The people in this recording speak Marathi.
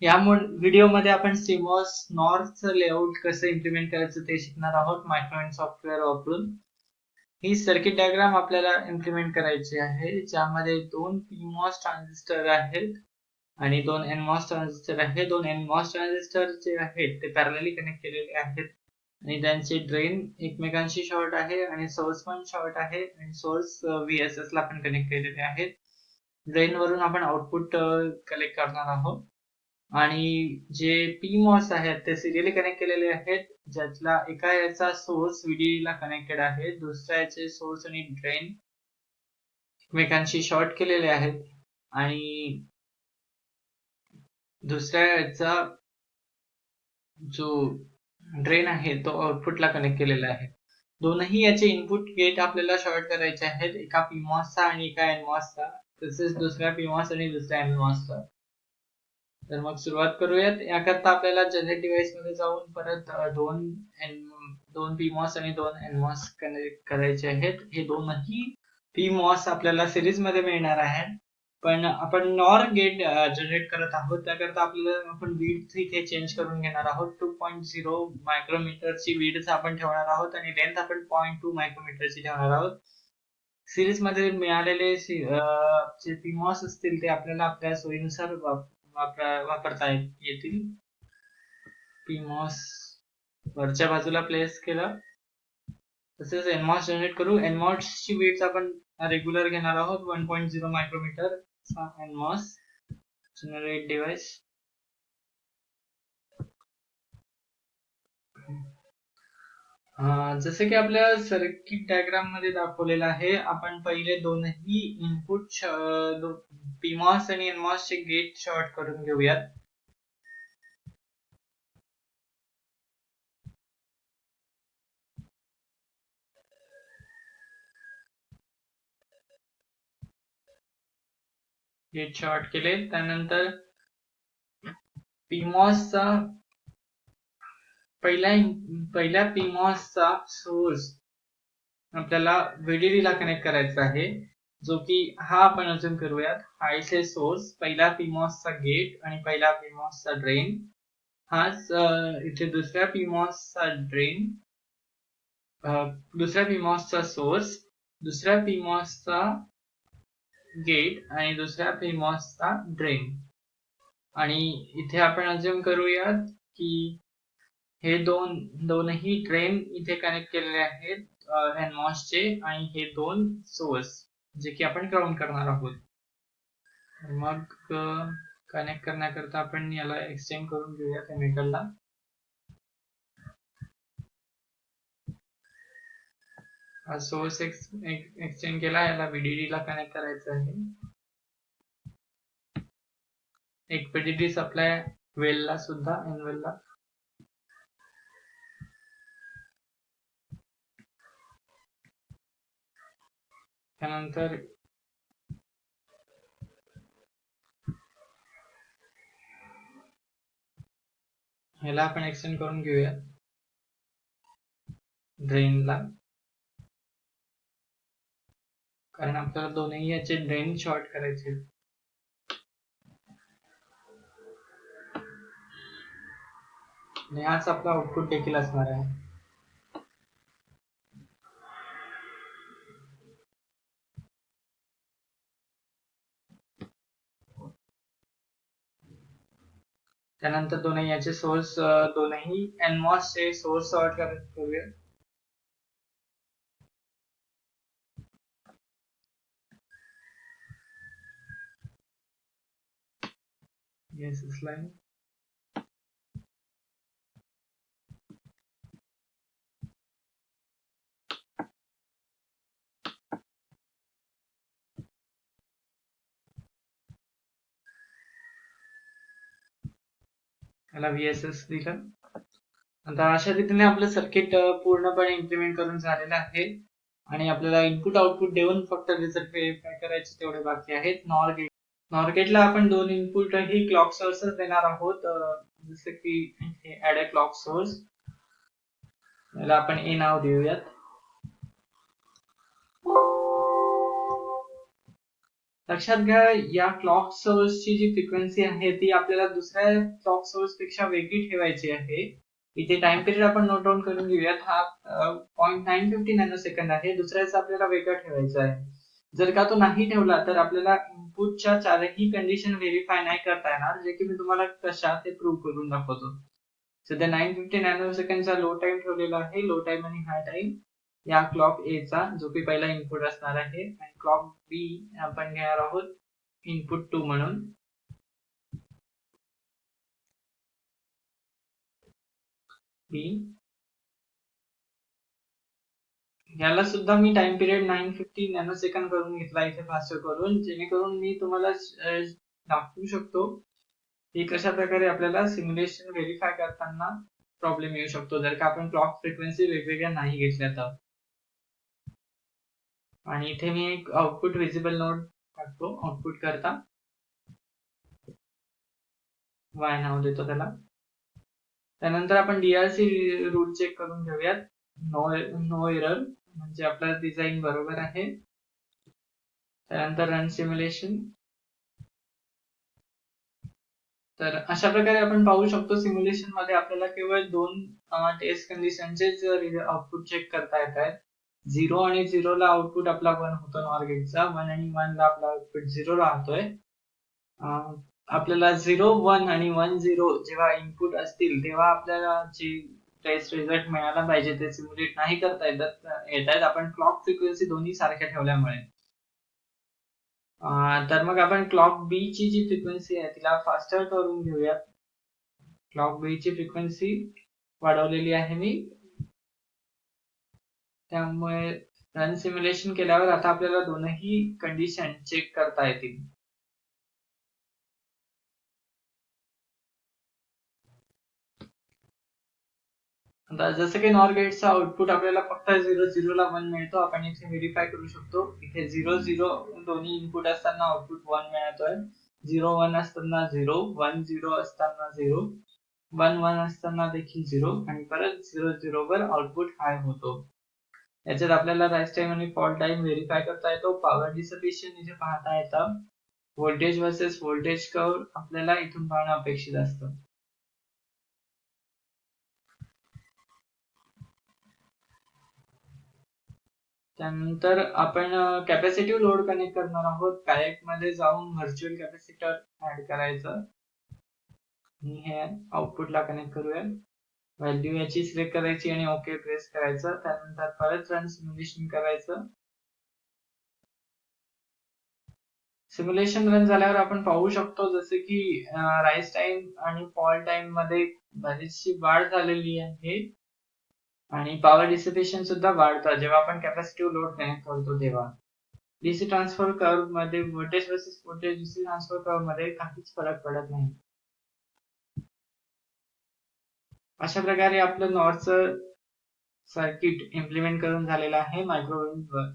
या व्हिडिओमध्ये आपण CMOS नॉरचं लेआउट कसं इम्प्लिमेंट करायचं ते शिकणार आहोत मायक्रोइंट सॉफ्टवेअर वापरून. ही सर्किट डायग्राम आपल्याला इम्प्लिमेंट करायची आहे, ज्यामध्ये 2 PMOS ट्रान्झिस्टर आहेत आणि 2 NMOS ट्रान्झिस्टर आहे. 2 NMOS ट्रान्झिस्टर जे आहेत ते पॅरलली कनेक्ट केलेले आहेत आणि त्यांचे ड्रेन एकमेकांशी शॉर्ट आहे आणि सोर्स पण शॉर्ट आहे आणि सोर्स VSS ला पण कनेक्ट केलेले आहेत. ड्रेन वरून आपण आउटपुट कलेक्ट करणार आहोत आणि जे PMOS आहेत ते सिरियली कनेक्ट केलेले आहेत, ज्यातला एका याचा सोर्स VDD ला कनेक्टेड आहे, दुसऱ्या याचे सोर्स आणि ड्रेन एकमेकांशी शॉर्ट केलेले आहेत आणि दुसऱ्या याचा जो ड्रेन आहे तो आउटपुटला कनेक्ट केलेला आहे. दोनही याचे इनपुट गेट आपल्याला शॉर्ट करायचे आहेत, एका PMOS चा आणि एका NMOS चा, तसेच दुसऱ्या PMOS आणि दुसऱ्या NMOS चा. तर मग सुरुवात करूयात. याकरता आपल्याला जनरेट डिव्हाइस मध्ये जाऊन परत दोन PMOS आणि 2 NMOS कनेक्ट करायचे आहेत. हे दोनही PMOS आपल्याला सिरीज मध्ये मिळणार आहेत, पण आपण नॉर गेट जनरेट करत आहोत, त्याकरता आपल्याला आपण विड्थ इथे चेंज करून घेणार आहोत. 2.0 मायक्रोमीटरची विड्थ आपण ठेवणार आहोत आणि लेंथ आपण 0.2 मायक्रोमीटरची ठेवणार आहोत. सिरीज मध्ये मिळालेले जे PMOS असतील ते आपल्याला आपल्या सोयीनुसार वापरता येतील. PMOS वरच्या बाजूला प्लेस केलं. तसेच NMOS जनरेट करू. NMOS ची विड्थ आपण रेग्युलर घेणार आहोत, 1.0 मायक्रोमीटर NMOS जनरेट डिव्हाइस. जसे की आपल्या सर्किट डायग्राम मध्ये दाखवलेलं आहे, आपण पहिले दोनही इनपुट PMOS आणि NMOS चे गेट शॉर्ट करून घेऊयात. गेट शॉर्ट केले. त्यानंतर PMOS चा पहिल्या PMOS चा सोर्स आपल्याला VDD ला कनेक्ट करायचा आहे, जो की हा आपण अजून करूयात. हा इथे सोर्स, पहिला PMOS चा गेट आणि पहिला PMOS चा ड्रेन. हाच इथे दुसऱ्या PMOS चा ड्रेन, दुसऱ्या PMOS चा सोर्स, दुसऱ्या PMOS चा गेट आणि दुसऱ्या PMOS चा ड्रेन. आणि इथे आपण अज्युम करूयात की हे दोनही ड्रेन इथे कनेक्ट केलेले आहेत NMOS चे, आणि हे दोन सोर्स जे की आपण ग्राउंड करणार आहोत. मग कनेक्ट करण्याकरता आपण याला एक्सटेंड करून घेऊया केमिकलला. सोर्स एक्सटेंड केला, याला VDD ला कनेक्ट करायचं आहे. एक VDD सप्लाय वेल ला सुद्धा, एनवेल ला. त्यानंतर ह्याला आपण एक्सटेंड करून घेऊया ड्रेनला, कारण आपल्याला दोन्ही याचे ड्रेन शॉर्ट करायचे. आणि हाच आपला आउटपुट देखील असणार आहे. त्यानंतर दोन्ही याचे सोर्स, दोन्ही NMOS चे सोर्स शॉर्ट करूया. VSS line. याला VSS दिलं. आता अशा रीतीने आपलं सर्किट पूर्णपणे इम्प्लिमेंट करून झालेलं आहे आणि आपल्याला इनपुट आउटपुट देऊन फक्त रिझल्ट व्हेरीफाय करायचे तेवढे बाकी आहेत. नॉर गेटला आपण दोन इनपुट ही क्लॉक सोर्सेस देणार आहोत, जसे की ऍड अ क्लॉक सोर्स. याला आपण A नाव देऊयात. लक्षात घ्या, या क्लॉक सोर्सची जी फ्रिक्वेन्सी आहे ती आपल्याला दुसऱ्या क्लॉक सोर्स पेक्षा वेगळी ठेवायची आहे. इथे टाइम पिरियड आपण नोट डाऊन करून घेऊयात. हा 0.950 नॅनो सेकंद आहे. दुसऱ्याचा आपल्याला वेगळा ठेवायचा आहे. जर का तो नाही ठेवला तर आपल्याला इनपुटच्या चारही कंडिशन व्हेरीफाय नाही करता येणार, जे की मी तुम्हाला कशा ते प्रूव्ह करून दाखवतो. सध्या 950 नॅनो सेकंडचा लो टाइम ठेवलेला आहे. लो टाइम आणि हाय टाइम या क्लॉक ए चा, जो की पहिला इनपुट असणार आहे, आणि क्लॉक बी आपण घेणार आहोत इनपुट 2 म्हणून. बी याला सुद्धा me time period 950 nano second करून घेतला इथे फास्टर करून, जेणेकरून मी तुम्हाला दाखवू शकतो की कशा प्रकारे आपल्याला सिम्युलेशन व्हेरीफाय करताना प्रॉब्लेम येऊ शकतो जर का आपण क्लॉक फ्रिक्वेन्सी वेगवेगळ्या नाही घेतल्या तर. आणि इथे मी एक आउटपुट विजिबल नोड टाकतो आउटपुट करता, वाय नाव देतो त्याला. त्यानंतर आपण डीआरसी रूल चेक करून घेऊयात. नो एरर, म्हणजे आपला डिझाईन बरोबर आहे. त्यानंतर रन सिम्युलेशन. तर अशा प्रकारे आपण पाहू शकतो सिम्युलेशन मध्ये आपल्याला केवळ 2 टेस्ट कंडिशनचेच आउटपुट चेक करता येत आहेत. 0 आणि 0 ला आउटपुट आपला 1 होतो नॉर गेटचा, 1 आणि 1 ला आपला आउटपुट 0 राहतोय. आपल्याला 0 1 आणि 1 0 जेव्हा इनपुट असतील तेव्हा आपल्याला जी टेस्ट रिझल्ट मिळाला पाहिजे ते सिम्युलेट नाही करता येत आहेत आपण क्लॉक फ्रिक्वेन्सी दोन्ही सारख्या ठेवल्यामुळे. तर मग आपण क्लॉक बी ची जी फ्रिक्वेन्सी आहे तिला फास्टर करून घेऊयात. क्लॉक बी ची फ्रिक्वेन्सी वाढवलेली आहे मी. त्यामुळे रन सिम्युलेशन केल्यावर आता आपल्याला दोनही कंडिशन चेक करता येतील. आता जसं की नॉर गेटचा आउटपुट आपल्याला फक्त 0 0 ला 1 मिळतो, आपण इथे व्हेरीफाय करू शकतो. इथे 0 0 दोन्ही इनपुट असताना आउटपुट 1 मिळतोय, 0 1 असताना 0, 1 0 असताना 0, 1 1 असताना देखील 0, आणि परत 0 0 वर आउटपुट हाय होतो. याच्यात आपल्याला राईस टाइम आणि फॉल टाइम व्हेरीफाय करता येतो. पॉवर डिसिपेशन इथे पाहता येतं. व्होल्टेज वर्सेस व्होल्टेज कर्व आपल्याला इथून पाहणं अपेक्षित असतं. त्यानंतर आपण कॅपॅसिटिव्ह लोड कनेक्ट करणार आहोत. पॅलेट मध्ये जाऊन व्हर्च्युअल कॅपॅसिटर ऍड करायचं आणि हे आउटपुटला कनेक्ट करूया. व्हॅल्यू याची सिलेक्ट करायची आणि ओके प्रेस करायचं. त्यानंतर परत रन सिम्युलेशन करायचं. सिम्युलेशन रन झाल्यावर आपण पाहू शकतो जसे की राईस टाइम आणि फॉल टाइम मध्ये बरीचशी वाढ झालेली आहे, आणि पॉवर डिसिपेशन सुद्धा वाढतं जेव्हा आपण कॅपॅसिटिव्ह लोड कनेक्ट करतो तेव्हा. डीसी ट्रान्सफर कर्व मध्ये voltage versus voltage DC transfer curve मध्ये काहीच फरक पडत नाही. अशा प्रकारे आपलं नॉरचं सर्किट इम्प्लिमेंट करून झालेलं आहे मायक्रोवेव्ह वर.